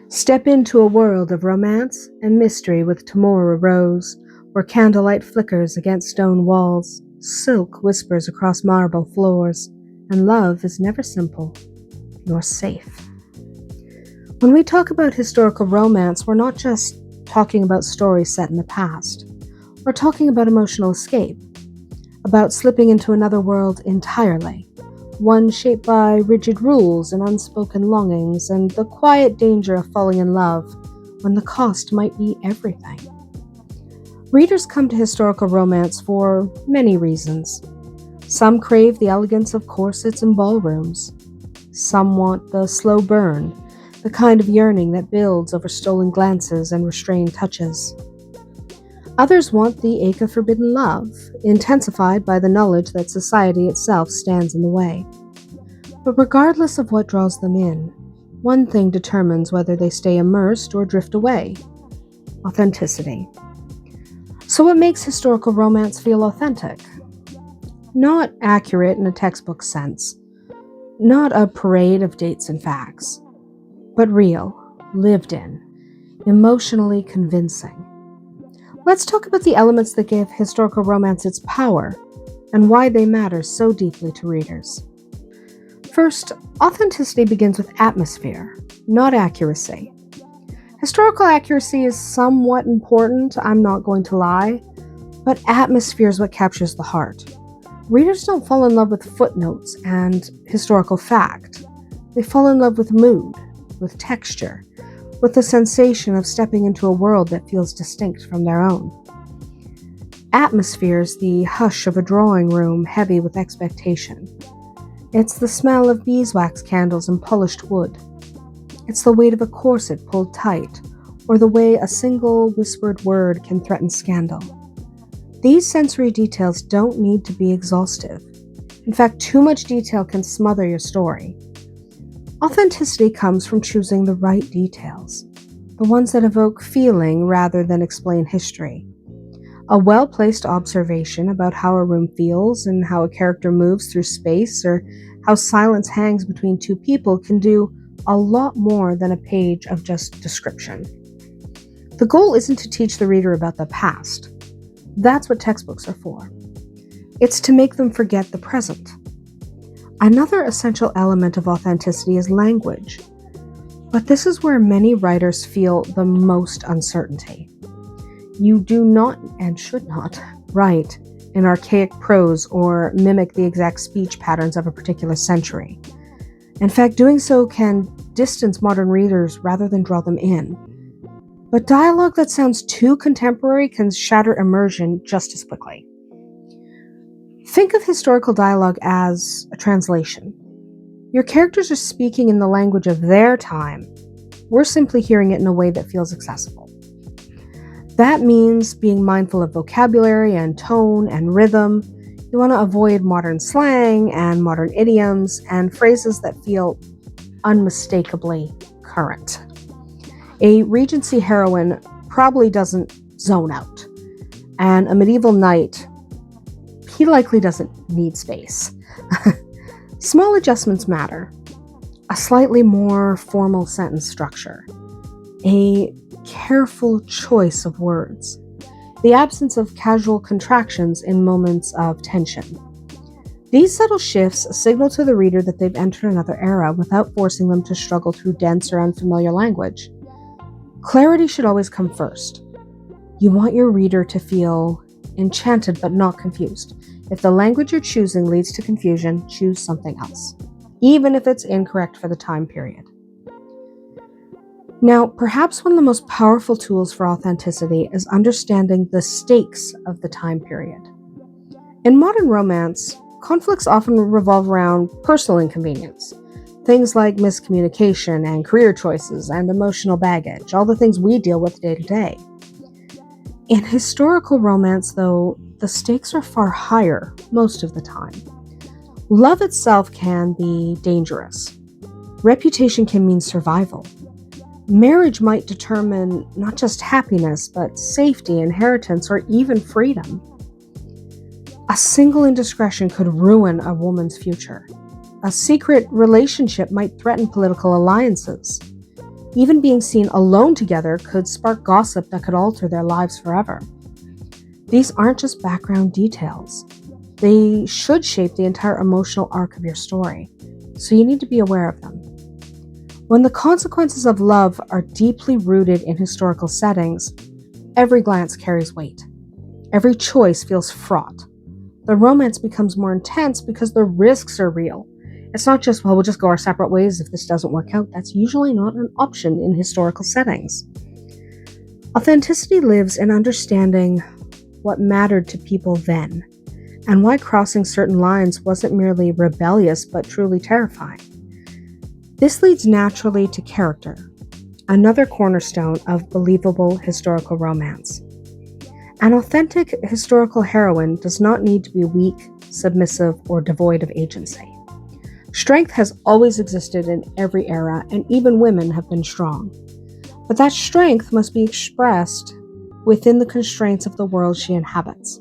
Step into a world of romance and mystery with Tamora Rose, where candlelight flickers against stone walls, silk whispers across marble floors, and love is never simple nor safe. When we talk about historical romance, we're not just talking about stories set in the past. We're talking about emotional escape, about slipping into another world entirely, one shaped by rigid rules and unspoken longings, and the quiet danger of falling in love when the cost might be everything. Readers come to historical romance for many reasons. Some crave the elegance of corsets and ballrooms. Some want the slow burn, the kind of yearning that builds over stolen glances and restrained touches. Others want the ache of forbidden love, intensified by the knowledge that society itself stands in the way. But regardless of what draws them in, one thing determines whether they stay immersed or drift away: authenticity. So what makes historical romance feel authentic? Not accurate in a textbook sense, not a parade of dates and facts, but real, lived in, emotionally convincing. Let's talk about the elements that give historical romance its power and why they matter so deeply to readers. First, authenticity begins with atmosphere, not accuracy. Historical accuracy is somewhat important, I'm not going to lie, but atmosphere is what captures the heart. Readers don't fall in love with footnotes and historical fact. They fall in love with mood, with texture, with the sensation of stepping into a world that feels distinct from their own. Atmosphere is the hush of a drawing room heavy with expectation. It's the smell of beeswax candles and polished wood. It's the weight of a corset pulled tight, or the way a single whispered word can threaten scandal. These sensory details don't need to be exhaustive. In fact, too much detail can smother your story. Authenticity comes from choosing the right details, the ones that evoke feeling rather than explain history. A well-placed observation about how a room feels and how a character moves through space, or how silence hangs between two people, can do a lot more than a page of just description. The goal isn't to teach the reader about the past. That's what textbooks are for. It's to make them forget the present. Another essential element of authenticity is language. But this is where many writers feel the most uncertainty. You do not and should not write in archaic prose or mimic the exact speech patterns of a particular century. In fact, doing so can distance modern readers rather than draw them in. But dialogue that sounds too contemporary can shatter immersion just as quickly. Think of historical dialogue as a translation. Your characters are speaking in the language of their time. We're simply hearing it in a way that feels accessible. That means being mindful of vocabulary and tone and rhythm. You want to avoid modern slang and modern idioms and phrases that feel unmistakably current. A Regency heroine probably doesn't zone out, and a medieval knight, he likely doesn't need space. Small adjustments matter. A slightly more formal sentence structure, a careful choice of words, the absence of casual contractions in moments of tension. These subtle shifts signal to the reader that they've entered another era without forcing them to struggle through dense or unfamiliar language. Clarity should always come first. You want your reader to feel enchanted but not confused. If the language you're choosing leads to confusion, choose something else, even if it's incorrect for the time period. Now, perhaps one of the most powerful tools for authenticity is understanding the stakes of the time period. In modern romance, conflicts often revolve around personal inconvenience. Things like miscommunication and career choices and emotional baggage, all the things we deal with day to day. In historical romance, though, the stakes are far higher most of the time. Love itself can be dangerous. Reputation can mean survival. Marriage might determine not just happiness, but safety, inheritance, or even freedom. A single indiscretion could ruin a woman's future. A secret relationship might threaten political alliances. Even being seen alone together could spark gossip that could alter their lives forever. These aren't just background details. They should shape the entire emotional arc of your story, so you need to be aware of them. When the consequences of love are deeply rooted in historical settings, every glance carries weight. Every choice feels fraught. The romance becomes more intense because the risks are real. It's not just, well, we'll just go our separate ways if this doesn't work out. That's usually not an option in historical settings. Authenticity lives in understanding what mattered to people then, and why crossing certain lines wasn't merely rebellious but truly terrifying. This leads naturally to character, another cornerstone of believable historical romance. An authentic historical heroine does not need to be weak, submissive, or devoid of agency. Strength has always existed in every era, and even women have been strong. But that strength must be expressed within the constraints of the world she inhabits.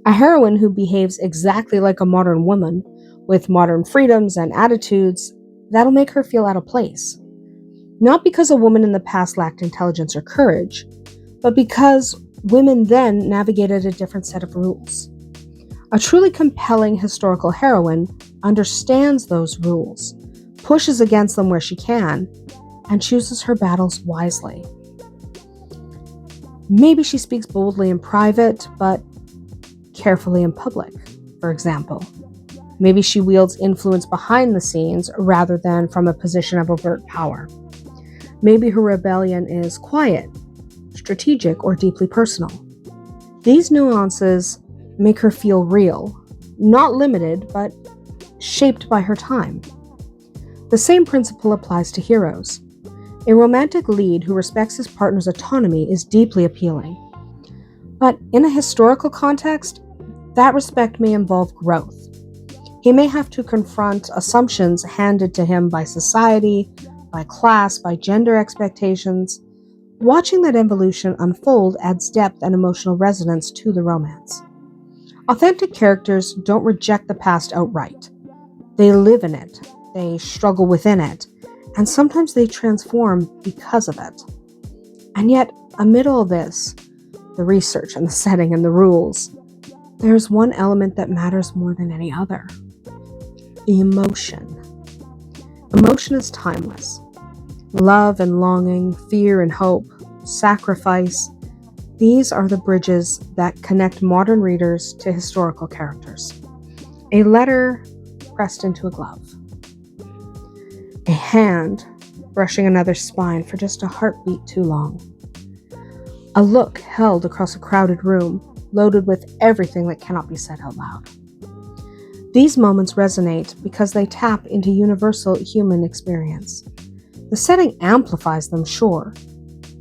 A heroine who behaves exactly like a modern woman, with modern freedoms and attitudes, that'll make her feel out of place. Not because a woman in the past lacked intelligence or courage, but because women then navigated a different set of rules. A truly compelling historical heroine understands those rules, pushes against them where she can, and chooses her battles wisely. Maybe she speaks boldly in private, but carefully in public, for example. Maybe she wields influence behind the scenes rather than from a position of overt power. Maybe her rebellion is quiet, strategic, or deeply personal. These nuances make her feel real, not limited, but shaped by her time. The same principle applies to heroes. A romantic lead who respects his partner's autonomy is deeply appealing. But in a historical context, that respect may involve growth. He may have to confront assumptions handed to him by society, by class, by gender expectations. Watching that evolution unfold adds depth and emotional resonance to the romance. Authentic characters don't reject the past outright. They live in it, they struggle within it, and sometimes they transform because of it. And yet, amid all this, the research and the setting and the rules, there's one element that matters more than any other: emotion. Emotion is timeless. Love and longing, fear and hope, sacrifice, these are the bridges that connect modern readers to historical characters. A letter pressed into a glove. A hand brushing another's spine for just a heartbeat too long. A look held across a crowded room, loaded with everything that cannot be said out loud. These moments resonate because they tap into universal human experience. The setting amplifies them, sure,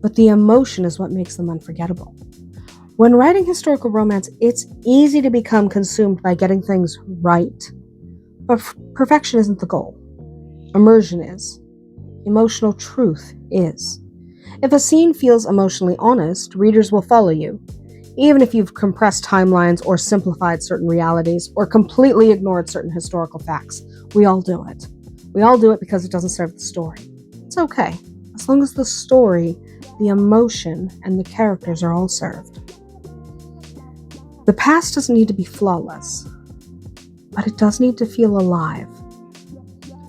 but the emotion is what makes them unforgettable. When writing historical romance, it's easy to become consumed by getting things right. But perfection isn't the goal. Immersion is. Emotional truth is. If a scene feels emotionally honest, readers will follow you, even if you've compressed timelines or simplified certain realities or completely ignored certain historical facts. We all do it. We all do it because it doesn't serve the story. It's okay, as long as the story, the emotion, and the characters are all served. The past doesn't need to be flawless, but it does need to feel alive.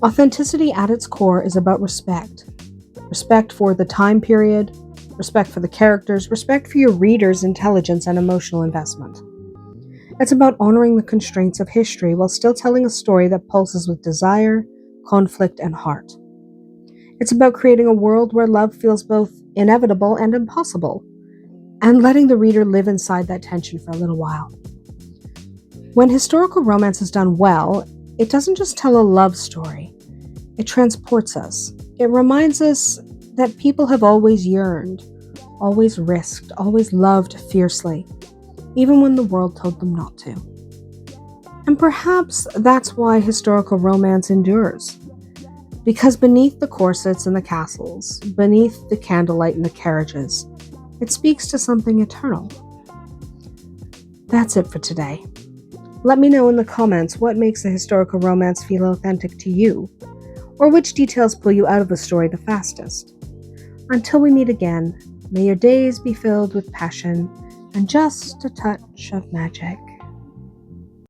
Authenticity at its core is about respect. Respect for the time period, respect for the characters, respect for your reader's intelligence and emotional investment. It's about honoring the constraints of history while still telling a story that pulses with desire, conflict, and heart. It's about creating a world where love feels both inevitable and impossible, and letting the reader live inside that tension for a little while. When historical romance is done well, it doesn't just tell a love story. It transports us. It reminds us that people have always yearned, always risked, always loved fiercely, even when the world told them not to. And perhaps that's why historical romance endures. Because beneath the corsets and the castles, beneath the candlelight and the carriages, it speaks to something eternal. That's it for today. Let me know in the comments what makes a historical romance feel authentic to you, or which details pull you out of the story the fastest. Until we meet again, may your days be filled with passion and just a touch of magic.